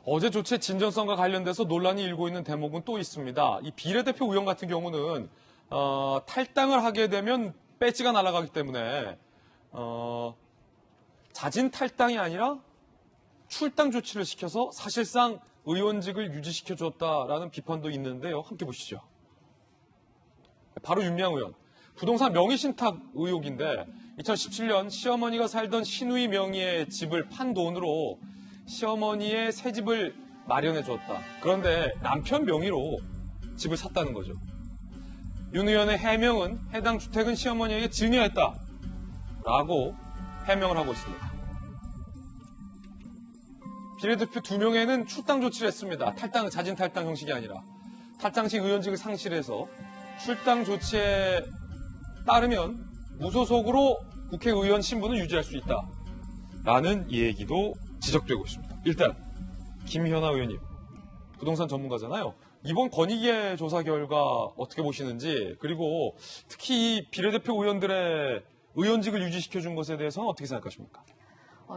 어제 조치의 진전성과 관련돼서 논란이 일고 있는 대목은 또 있습니다. 이 비례대표 의원 같은 경우는 탈당을 하게 되면 배지가 날아가기 때문에 자진 탈당이 아니라 출당 조치를 시켜서 사실상 의원직을 유지시켜 줬다라는 비판도 있는데요. 함께 보시죠. 바로 윤미향 의원. 부동산 명의신탁 의혹인데 2017년 시어머니가 살던 신우이 명의의 집을 판 돈으로 시어머니의 새 집을 마련해 줬다. 그런데 남편 명의로 집을 샀다는 거죠. 윤 의원의 해명은 해당 주택은 시어머니에게 증여했다. 라고 해명을 하고 있습니다. 비례대표 2명에는 출당 조치를 했습니다. 자진 탈당 형식이 아니라 탈당 시 의원직을 상실해서 출당 조치에 따르면 무소속으로 국회의원 신분을 유지할 수 있다. 라는 얘기도 지적되고 있습니다. 일단 김현아 의원님, 부동산 전문가잖아요. 이번 권익위의 조사 결과 어떻게 보시는지, 그리고 특히 이 비례대표 의원들의 의원직을 유지시켜준 것에 대해서는 어떻게 생각하십니까?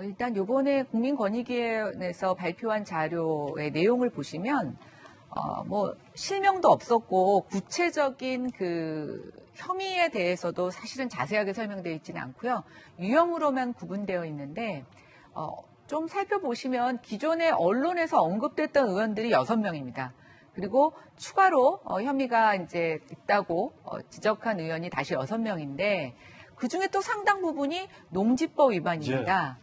일단 이번에 국민권익위에서 발표한 자료의 내용을 보시면 실명도 없었고 구체적인 그 혐의에 대해서도 사실은 자세하게 설명되어 있지는 않고요. 유형으로만 구분되어 있는데 좀 살펴보시면 기존에 언론에서 언급됐던 의원들이 6명입니다. 그리고 추가로 혐의가 이제 있다고 지적한 의원이 다시 6명인데 그중에 또 상당 부분이 농지법 위반입니다.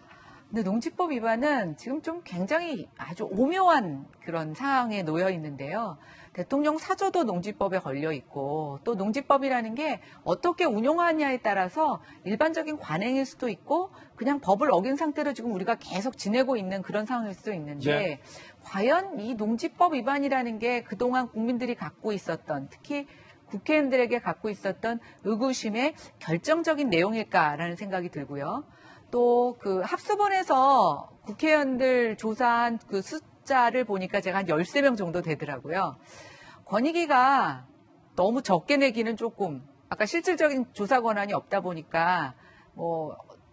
근데 농지법 위반은 지금 좀 굉장히 아주 오묘한 그런 상황에 놓여 있는데요. 대통령 사저도 농지법에 걸려 있고 또 농지법이라는 게 어떻게 운용하느냐에 따라서 일반적인 관행일 수도 있고 그냥 법을 어긴 상태로 지금 우리가 계속 지내고 있는 그런 상황일 수도 있는데 과연 이 농지법 위반이라는 게 그동안 국민들이 갖고 있었던 특히 국회의원들에게 갖고 있었던 의구심의 결정적인 내용일까라는 생각이 들고요. 또 그 합수본에서 국회의원들 조사한 그 숫자를 보니까 제가 한 13명 정도 되더라고요. 권익위가 너무 적게 내기는 조금 아까 실질적인 조사 권한이 없다 보니까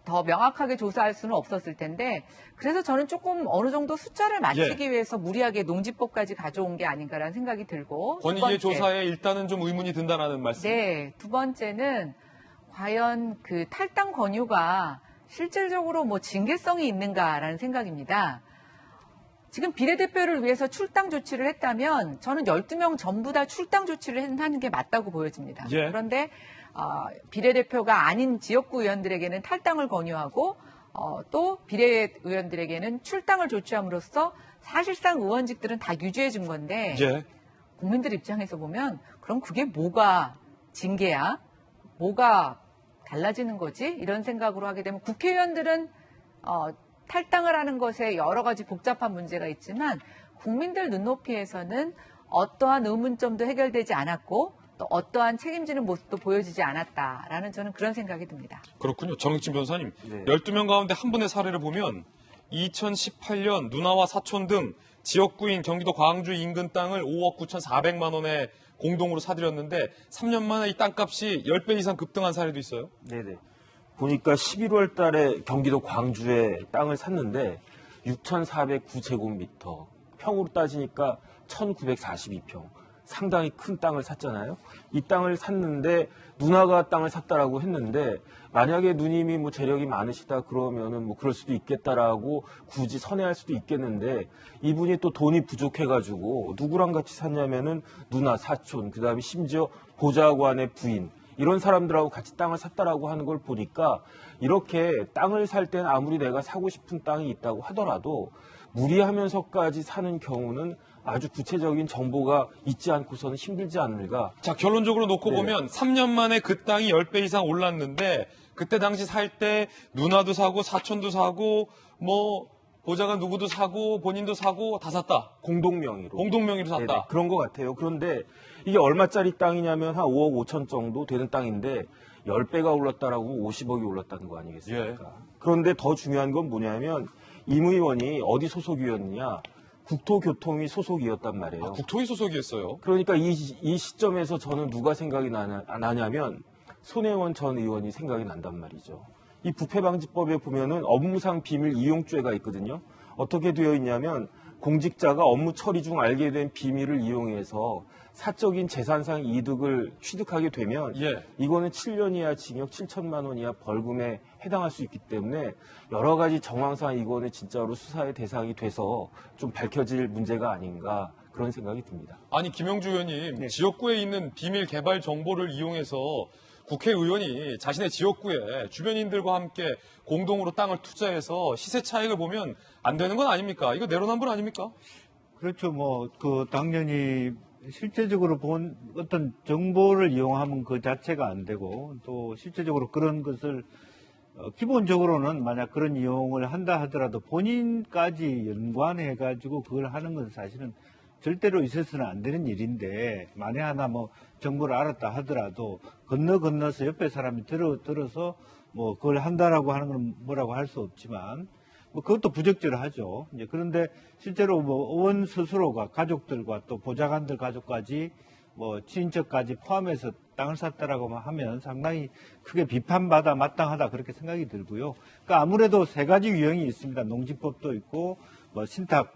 더 명확하게 조사할 수는 없었을 텐데 그래서 저는 조금 어느 정도 숫자를 맞추기 위해서 무리하게 농지법까지 가져온 게 아닌가라는 생각이 들고 권익위의 조사에 일단은 좀 의문이 든다는 말씀. 네, 두 번째는 과연 그 탈당 권유가 실질적으로 징계성이 있는가라는 생각입니다. 지금 비례대표를 위해서 출당 조치를 했다면 저는 12명 전부 다 출당 조치를 하는 게 맞다고 보여집니다. 그런데 비례대표가 아닌 지역구 의원들에게는 탈당을 권유하고 또 비례의원들에게는 출당을 조치함으로써 사실상 의원직들은 다 유지해 준 건데 국민들 입장에서 보면 그럼 그게 뭐가 징계야? 뭐가 달라지는 거지? 이런 생각으로 하게 되면 국회의원들은 탈당을 하는 것에 여러 가지 복잡한 문제가 있지만 국민들 눈높이에서는 어떠한 의문점도 해결되지 않았고 또 어떠한 책임지는 모습도 보여지지 않았다라는 저는 그런 생각이 듭니다. 그렇군요. 정익진 변호사님, 12명 가운데 한 분의 사례를 보면 2018년 누나와 사촌 등 지역구인 경기도 광주 인근 땅을 5억 9,400만 원에 공동으로 사들였는데 3년 만에 이 땅값이 10배 이상 급등한 사례도 있어요? 네네. 보니까 11월 달에 경기도 광주에 땅을 샀는데 6,409제곱미터, 평으로 따지니까 1,942평. 상당히 큰 땅을 샀잖아요. 이 땅을 샀는데 누나가 땅을 샀다라고 했는데 만약에 누님이 재력이 많으시다 그러면은 그럴 수도 있겠다라고 굳이 선회할 수도 있겠는데 이분이 또 돈이 부족해가지고 누구랑 같이 샀냐면은 누나, 사촌, 그다음에 심지어 보좌관의 부인 이런 사람들하고 같이 땅을 샀다라고 하는 걸 보니까 이렇게 땅을 살 때는 아무리 내가 사고 싶은 땅이 있다고 하더라도 무리하면서까지 사는 경우는 아주 구체적인 정보가 있지 않고서는 힘들지 않을까. 자, 결론적으로 놓고 보면 3년 만에 그 땅이 10배 이상 올랐는데 그때 당시 살 때 누나도 사고 사촌도 사고 보좌관 누구도 사고 본인도 사고 다 샀다. 공동명의로 샀다. 네네, 그런 것 같아요. 그런데 이게 얼마짜리 땅이냐면 한 5억 5천 정도 되는 땅인데 10배가 올랐다라고 50억이 올랐다는 거 아니겠습니까? 그런데 더 중요한 건 뭐냐면 임 의원이 어디 소속이었느냐. 국토교통위 소속이었단 말이에요. 국토위 소속이었어요. 그러니까 이 시점에서 저는 누가 생각이 나냐면 손혜원 전 의원이 생각이 난단 말이죠. 이 부패방지법에 보면은 업무상 비밀 이용죄가 있거든요. 어떻게 되어 있냐면 공직자가 업무 처리 중 알게 된 비밀을 이용해서 사적인 재산상 이득을 취득하게 되면 예. 이거는 7년 이하 징역 7천만 원 이하 벌금에 해당할 수 있기 때문에 여러 가지 정황상 이거는 진짜로 수사의 대상이 돼서 좀 밝혀질 문제가 아닌가 그런 생각이 듭니다. 아니 김영주 의원님 네. 지역구에 있는 비밀 개발 정보를 이용해서 국회의원이 자신의 지역구에 주변인들과 함께 공동으로 땅을 투자해서 시세 차익을 보면 안 되는 건 아닙니까? 이거 내로남불 아닙니까? 그렇죠. 당연히 실제적으로 본 어떤 정보를 이용하면 그 자체가 안 되고 또 실제적으로 그런 것을 기본적으로는 만약 그런 이용을 한다 하더라도 본인까지 연관해가지고 그걸 하는 건 사실은 절대로 있어서는 안 되는 일인데 만에 하나 정보를 알았다 하더라도 건너서 옆에 사람이 들어서 그걸 한다라고 하는 건 뭐라고 할 수 없지만 그것도 부적절하죠. 이제 그런데 실제로 의원 스스로가 가족들과 또 보좌관들 가족까지 친인척까지 포함해서 땅을 샀다라고 하면 상당히 크게 비판받아 마땅하다 그렇게 생각이 들고요. 그러니까 아무래도 세 가지 유형이 있습니다. 농지법도 있고 신탁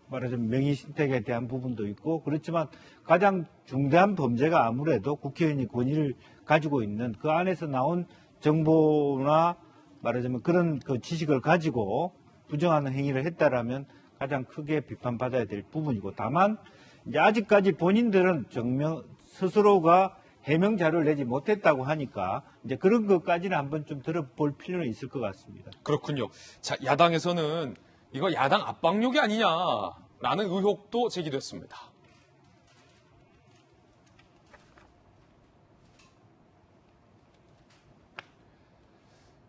말하자면 명의신탁에 대한 부분도 있고 그렇지만 가장 중대한 범죄가 아무래도 국회의원이 권위를 가지고 있는 그 안에서 나온 정보나 말하자면 그런 그 지식을 가지고 부정하는 행위를 했다라면 가장 크게 비판받아야 될 부분이고 다만 이제 아직까지 본인들은 스스로가 해명 자료를 내지 못했다고 하니까 이제 그런 것까지는 한번 좀 들어볼 필요는 있을 것 같습니다. 그렇군요. 자, 야당에서는 이거 야당 압박욕이 아니냐라는 의혹도 제기됐습니다.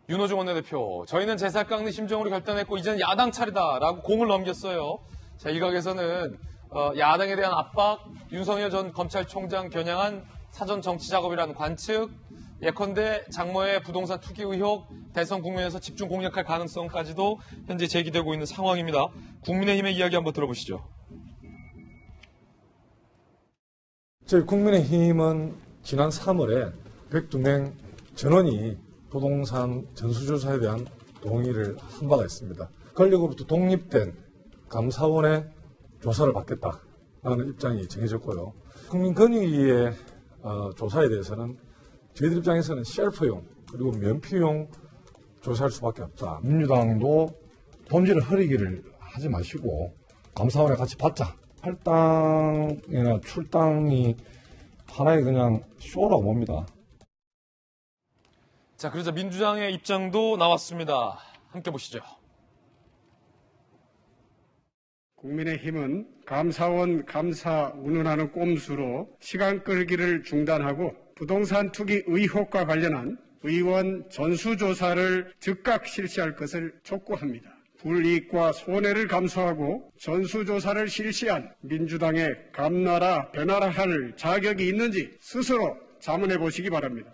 윤호중 원내대표, 저희는 제살 깎는 심정으로 결단했고 이제는 야당 차례다라고 공을 넘겼어요. 자, 일각에서는 야당에 대한 압박, 윤석열 전 검찰총장 겨냥한 사전 정치 작업이라는 관측, 예컨대 장모의 부동산 투기 의혹, 대선 국면에서 집중 공략할 가능성까지도 현재 제기되고 있는 상황입니다. 국민의힘의 이야기 한번 들어보시죠. 저희 국민의힘은 지난 3월에 102명 전원이 부동산 전수조사에 대한 동의를 한 바가 있습니다. 권력으로부터 독립된 감사원의 조사를 받겠다라는 입장이 정해졌고요. 국민권익위의 조사에 대해서는 저희들 입장에서는 셀프용 그리고 면피용 조사할 수밖에 없다. 민주당도 본질을 흐리기를 하지 마시고 감사원에 같이 받자. 할당이나 출당이 하나의 그냥 쇼라고 봅니다. 자, 그러자 민주당의 입장도 나왔습니다. 함께 보시죠. 국민의힘은 감사원 감사 운운하는 꼼수로 시간 끌기를 중단하고 부동산 투기 의혹과 관련한 의원 전수조사를 즉각 실시할 것을 촉구합니다. 불이익과 손해를 감수하고 전수조사를 실시한 민주당의 감나라 변화라 할 자격이 있는지 스스로 자문해 보시기 바랍니다.